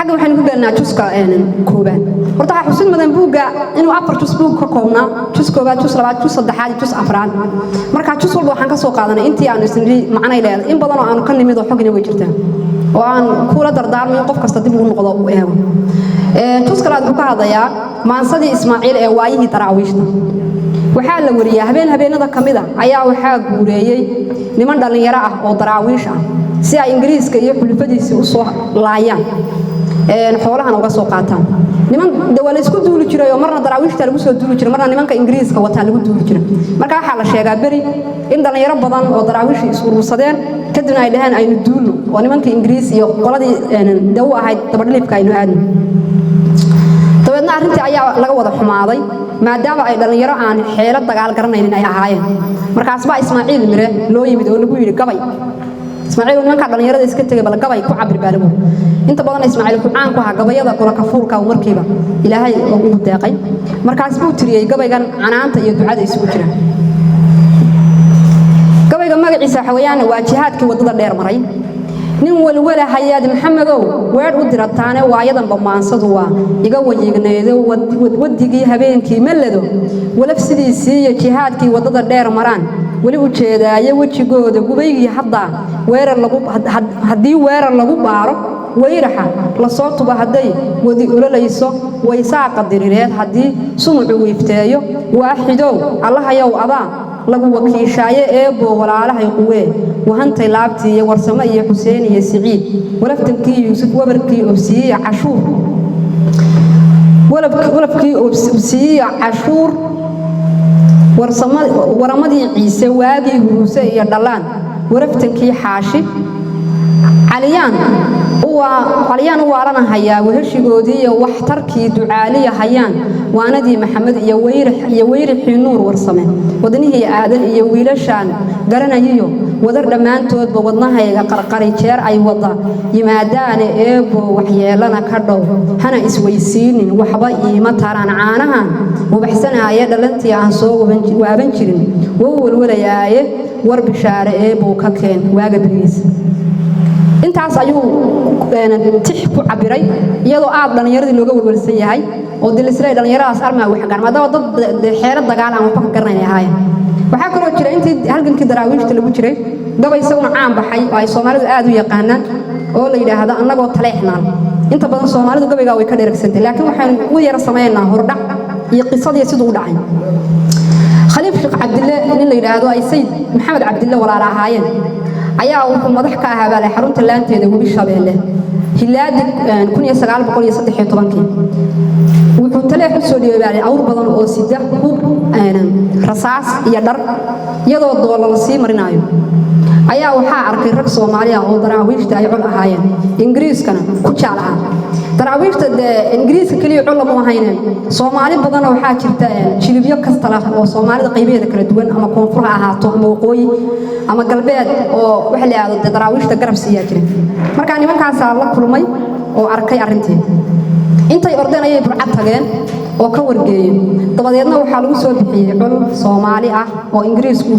حاجة وحنا قلنا جوسكا كوبان ورتاح حسين مدن بوجا إنه أفر جوس بوج كونا جوس كوبان جوس ربع جوس الضحايا جوس أفران مركز جوس والله حنا كسوق هذا أنتي أنا سندري معنا إلى إن بدنا أنا كنا ميدو حقنا وجرتها وأن كولا دردار من قف كستدي بقول نقضاء وإياه جوس كلا دكا هذا يا مع صدي إسماعيل وايه تراويشنا وحال وريا هبين هذا كمدا أيا وحال وريا لمن دلنا يراه أو تراويشة سيا إنجليز كي يقول فديس وصوح لايان حولها نوقع سوقاتهم لمن دول اسكو دول جرا مرنا تراويش تلقوا سو دول جرا مرنا لمن كإنجليز كواتها لقوا دول جرا مركا حال الشيء بري إن دلنا يراه بدن أو تراويش يسور وصدين كدنا إلهن أي ندول ولمن كإنجليز يقول دي دوا هاي تبرلي بكاينو عادي طبعاً أنت أيها لقوا وضح ماضي ما دام أي دلنا عن حيلة دجال قرنا إن أي هاي مركز با إسماعيل مره لو يبدو نقول يركبي إسماعيل من كان دلنا يرد إسكت جبل كبي كعبر بالمو أنت بدنا إسماعيل كعان كها كبي هذا كلا كفور كأو مركبة إلى هاي متاقي مركز بوتري كبي كان عن أنت يدعى يسوتره كبي كان ما عيسى حويان واجهات كوضد الدير مرين nin walwala hayaad maxamedow weer u dirataane waayadan bamaansadu waa iga wajignaydo wadigii habeenkii malado walaf sidiisii iyo jihaadkii wadada dheer maraan wali u jeedaaye wajigooda gubaygii haddii weerar lagu baaro wayraxa la soo tuba hadday wadi ulalayso waysaa qadirireed haddii sumucu wiifteeyo waaxidow allahayow adaa lagu wakiishaaye eebo walaalahay quwee wahantay laabtii iyo warsamo iyo xuseen iyo siciid walaftankii yuusuf wabarkii obsiiye cashuur walafkii obsiiye cashuur waramadii ciise waagii huruuse iyo dhalaan waraftankii xaashi caliyaan u waaranahayaa weheshigoodii iyo waxtarkii ducaaliya hayaan waanadii maxamed iyo weyrixii nuur warsame wadnihii aadan iyo wiilashaan garanayiyo wadar dhammaantoodba wadnahayga qarqari jeer ay wada yimaadaane eebo waxyeelana ka dhow hana isweysiinin waxba iima taraan caanahan wabaxsanaaye dhalantii aan soo waaban jirin wou walwalayaaye war bishaare eebo ka keen waaga beriis intaas ayuu tix ku cabiray iyadoo aad dhalinyaradii looga walwalsan yahay oo dilisray dhalinyaradaas armaa wax gaar maadaama dad xeelad dagaal aan waxba ka garanay ahaayeen waxa kale oo jira intii halgankii daraawiishta lagu jiray gabay isaguna caan baxay oo ay Soomaalidu aad u yaqaanaan oo la yiraahdo annagoo taleexnaan inta badan Soomaalidu gabayga way ka dheeragsantay laakiin waxaan u yara sameeynaa hordhac iyo qisadii sidoo u dhacay khaliif sheekh cabdille nin la yiraahdo ay sayd maxamed cabdille walaal ahaayeen ayaa wuxuu madax ka ahaa baa xarunta laanteeda webi Shabeelle hilaad 1913 wuxuu taleex soo dhiibay awr badan oo sida hub rasaas iyo dhar iyadoo doolar sii marinayo ayaa waxa arkay rag Soomaali ah oo daraawiishta ay cul ahaayeen Ingiriiskana ku jeclaa daraawiishta Ingiriiska kaliya cul lama ahayneen Soomaali badan waxa jirta jilibyo kasta lah oo Soomaalida qaybaheeda kala duwan ama koonfur ahaato ama waqooyi ama galbeed oo wax la yiraahdo daraawiishta garab siiya jiray marka nimankaas la kulmay oo arkay arintii intay ordeen ayay burcad tageen oo ka wargeeyeen dabadeedna waxa lagu soo bixiyay cul Soomaali ah oo Ingiriisku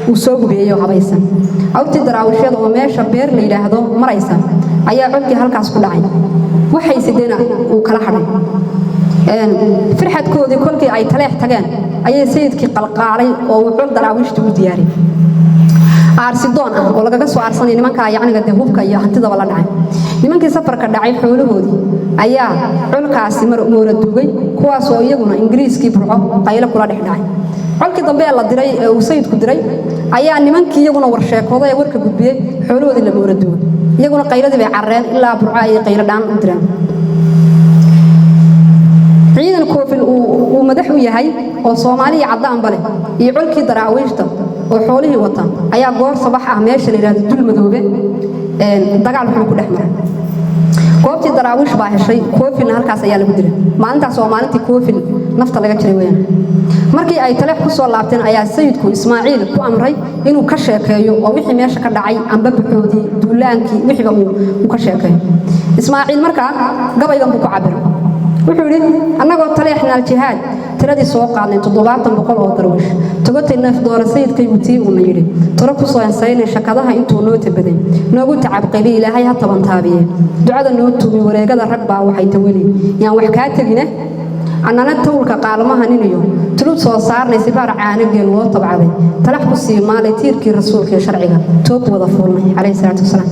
uu soo gubeeyo habaysan awti daraawiishada oo meesha beer la yiraahdo maraysan ayaa codkii halkaas ku dhacay waxay sideen uu kala xaday firxadkoodii kolkii ay taleex tageen ayay sayidkii qalqaalay oo uu cul daraawiishta u diyaariyay aarsidoon ah oo laga soo aarsanay nimanka yacniga hubka iyo hantida wala dhacay nimankii safarka dhacay xoolahoodii ayaa culkaasi moora dugay kuwaas oo iyaguna Ingiriiskii burco qaylo kula dhex dhacay colkii dambe la diray uu sayidku diray ayaa nimankii iyaguna warsheekooday warka gudbiyay xoolahoodii la moora dugay iyaguna qayladii bay carreen ilaa burco ay qaylo dhaan u direen ciidan koofil uu madax u yahay oo Soomaaliya cadaan bale iyo colkii daraawiishta oo xoolihii wata ayaa goor sabax ah meesha la yiraahdo dul madoobe dagaal wuxuu ku dhex maray goobtii daraawiish baa heshay koofilna halkaas ayaa lagu diray maalintaas oo maalintii koofil nafta laga jiray weeyaan markii ay taleex ku soo laabteen ayaa sayidku Ismaaciil ku amray inuu ka sheekeeyo oo wixii meesha ka dhacay amba baxoodii duulaankii wixii uu ka sheekeeyo Ismaaciil markaa gabaygan buu ku cabiray wuxuu yiri annagoo taleexna jihaad tiradii soo qaadnay 700 oo darwish togatay neef doora sayidkay utii uu yiri toro ku soo ansaynay shakadaha intuu noo tabaday noogu tacab qali ilaahay ha taban taabiye ducada noo tuubi wareegada rag baa waxay tawali yaan wax ka tagina annana tawlka qaalmaha niniyo tulub soo saarnay sifaar caanigeen loo tabcaday talax ku sii maalay tiirkii rasuulka sharciga toog wada fuulnay calayhi salaatu wasalaam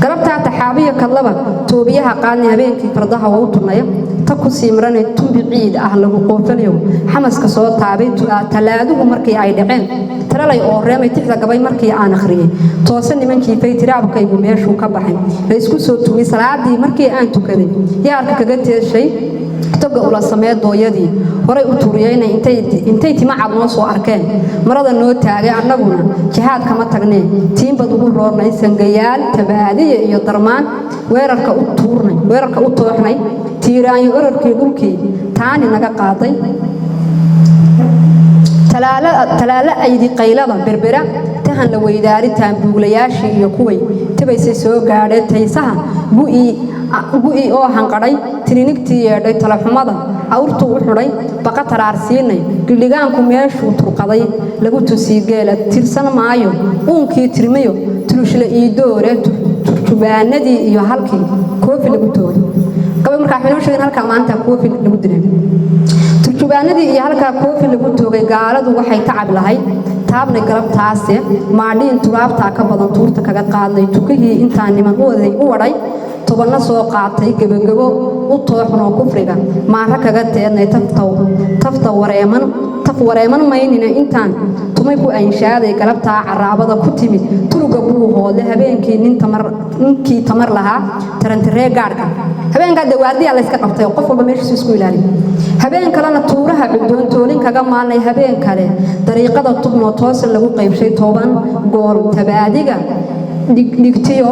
galabta taxaabiya kadlaba toobiyaha qaadnay habeenkii fardaha waa u tunaya ta ku sii maranay tumbi ciid ah lagu qoofaliyo xamaska soo taabay talaaduhu markii ay dhaceen talaalay oo reemay tixda gabay markii aan akhriyay toosan nimankii faytiraabkaygu meeshuu ka baxay la isku soo tuugay salaadii markii aan tukaday yaarka kaga teeshay toga ula sameed dooyadii horay u tuuriyayna intay tima cad noo soo arkeen marada noo taagay annaguna jihaad kama tagneen tiimbad ugu roornay sangayaal tabaadiye iyo darmaan weerarka u tooxnay tiiraanyo orarkii dhulkii taani naga qaaday talaala aydi qaylada berbera tahan la weydaaritaan buuglayaashii iyo kuway tabaysay soo gaadhay taysaha bu'i oo hanqadhay tirinigtii yeedhay talaxumada awrtu u xidhay baqa taraarsiinay gildhigaanku meeshuu turqaday lagu tusii geela tirsan maayo uunkii tirmiyo tulushle iidoore turjubaanadii iyo halkii koofi lagu tooday gabay markaa xinoo sheegin halkaa maanta koofi lagu dilay turjubaanadii iyo halkaa koofi lagu toogay gaaladu waxay tacab lahayd taabnay galabtaase maadhiin turaabtaa ka badan tuurta kaga qaadnay tukihii intaa niman u wadhay tobanna soo qaatay gebagabo u tooxnoo kufriga maara kaga teednay taf wareeman maynina intaan tumay ku aynshaaday galabtaa caraabada ku timid tuluga buu hoodle habeenkii ninkii tamar lahaa tarantiree gaadhka habeenkaa dawaardiyaa layska qabtay qof walba meeshiisu isku ilaaliy habeen kalena tuuraha cuddoontoolin kaga maalnay habeen kale dariiqada tubnoo toosan lagu qaybshay 10 gool tabaadiga dhigtiyo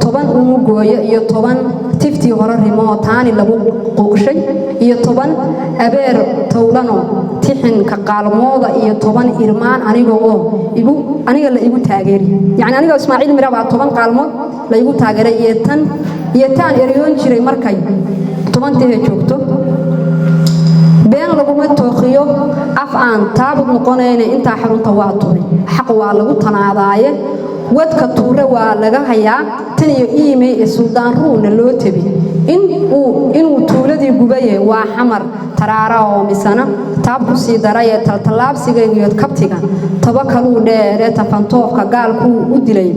10 umu gooyo iyo 10 tiftii hore rimoo taani lagu quuqshay iyo 10 abeer towlano tixinka qaalmooda iyo 10 irmaan aniga la igu taageeri yani aniga Ismaaciil Mira baa 10 qaalmood la igu taageeray iyo tan eriyoon jiray markay 10 joogto been laguma tooqiyo af aan taabud noqonayna inta xarunta waa tuuray xaq waa lagu tanaadaaye wadka tuure waa laga hayaa tan iyo iimay suudaan ruuna loo tabi inuu tuuladii gubaye waa xamar taraara oo misana taab ku sii daray taltallaabsiga iyo kabtiga tabakaluu dheere tafantoofka gaalku u dilay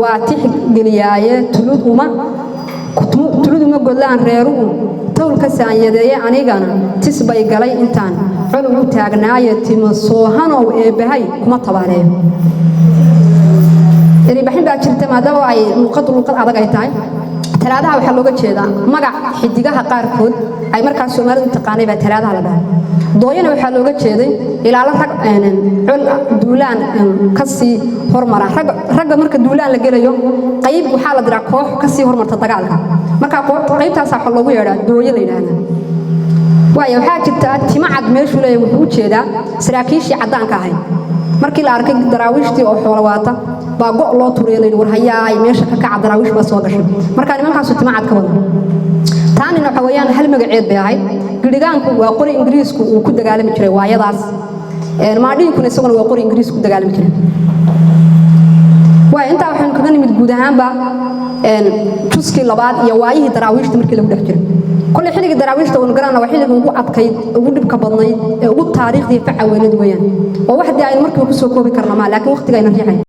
waa tixgeliyaaye tuluduma godlaan reeruhu tawlka saanyadeeye anigana tis bay galay intaan culuw u taagnaaye timo soohanow eebbahay kuma tabaareeyo baxin baa jirta maadaama ay luqad adag ay tahay talaadaha waxa looga jeedaa magac xidigaha qaarkood ay markaas Soomaalidu taqaanay baa talaadaha la dhahay dooyana waxa looga jeeday ilaala rag cul duulaan ka sii hormara ragga marka duulaan la gelayo qayb waxa la diraa koox ka sii hormarta dagaalka marka qaybtaas waxa loogu yeeraa dooyo la yiraahdo waxa jirta timacad meeshu leeyahay wuxuu u jeedaa saraakiishii cadaanka ahayd markii la arkay daraawiishtii oo xoolo waata baa go' loo tuureeyay war hayaay meesha ka kaca daraawiish baa soo gashay marka nimankaas timacad ka wada taanina waxa weeyaan hal magaceed bay ahayd gildhigaanku waa qori ingiriisku uu ku dagaalami jiray waayadaas maadhiinkuna isaguna waa qori ingiriisku ku dagaalami jiray waa inta waxaan kaga nimid guud ahaanba tuskii labaad iyo waayihii daraawiishta markii lagu dhex jiray كل حلقة دراويش تقول قرنا وحلقة وجو عتكيد وجو بكبضني وجو تاريخ ذي فعوانيد ويان وواحد يعني مركب كسوكو بكرنا ما لكن وقت جاي نرجع